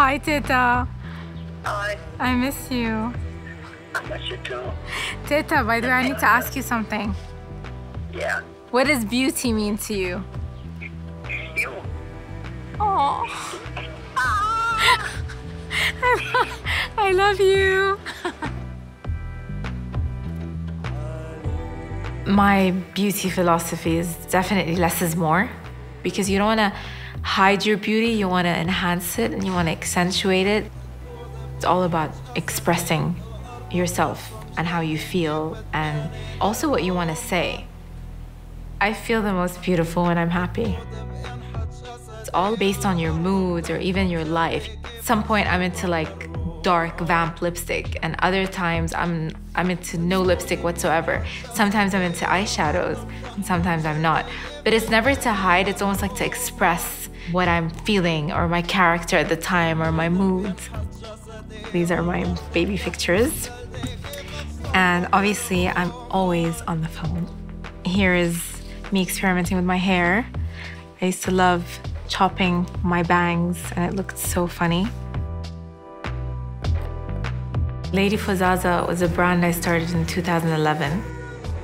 Hi, Teta. Hi, I miss you. I miss you too. Teta, by the way, I need to ask you something. Yeah, What does beauty mean to you? you. Oh, I love you. My beauty philosophy is definitely less is more, because you don't want to hide your beauty, you want to enhance it and you want to accentuate it. It's all about expressing yourself and how you feel and also what you want to say. I feel the most beautiful when I'm happy. It's all based on your moods or even your life. At some point I'm into like dark vamp lipstick, and other times I'm into no lipstick whatsoever. Sometimes I'm into eyeshadows and sometimes I'm not. But it's never to hide, it's almost like to express what I'm feeling or my character at the time or my mood. These are my baby pictures. And obviously I'm always on the phone. Here is me experimenting with my hair. I used to love chopping my bangs and it looked so funny. Lady Fazzaza was a brand I started in 2011.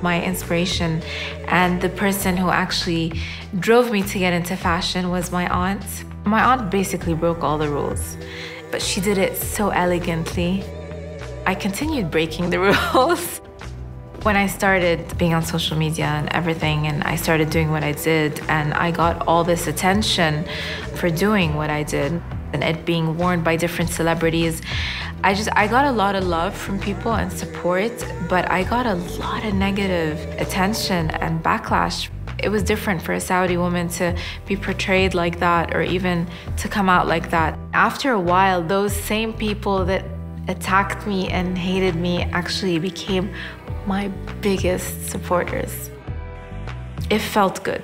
My inspiration and the person who actually drove me to get into fashion was my aunt. My aunt basically broke all the rules, but she did it so elegantly. I continued breaking the rules. When I started being on social media and everything, and I started doing what I did, and I got all this attention for doing what I did, and it being worn by different celebrities, I got a lot of love from people and support, but I got a lot of negative attention and backlash. It was different for a Saudi woman to be portrayed like that or even to come out like that. After a while, those same people that attacked me and hated me actually became my biggest supporters. It felt good.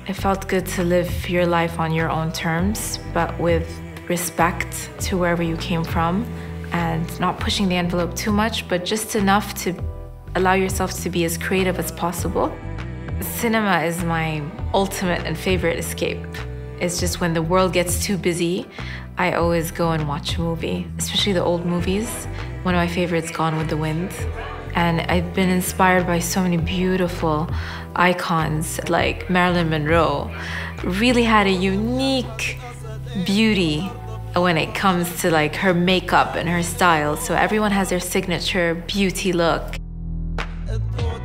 It felt good to live your life on your own terms, but with respect to wherever you came from and not pushing the envelope too much, but just enough to allow yourself to be as creative as possible. Cinema is my ultimate and favorite escape. It's just when the world gets too busy, I always go and watch a movie, especially the old movies. One of my favorites, Gone with the Wind. And I've been inspired by so many beautiful icons like Marilyn Monroe. Really had a unique beauty when it comes to like her makeup and her style. So everyone has their signature beauty look.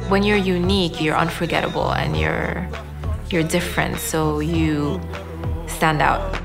When you're unique, you're unforgettable and you're different, so you stand out.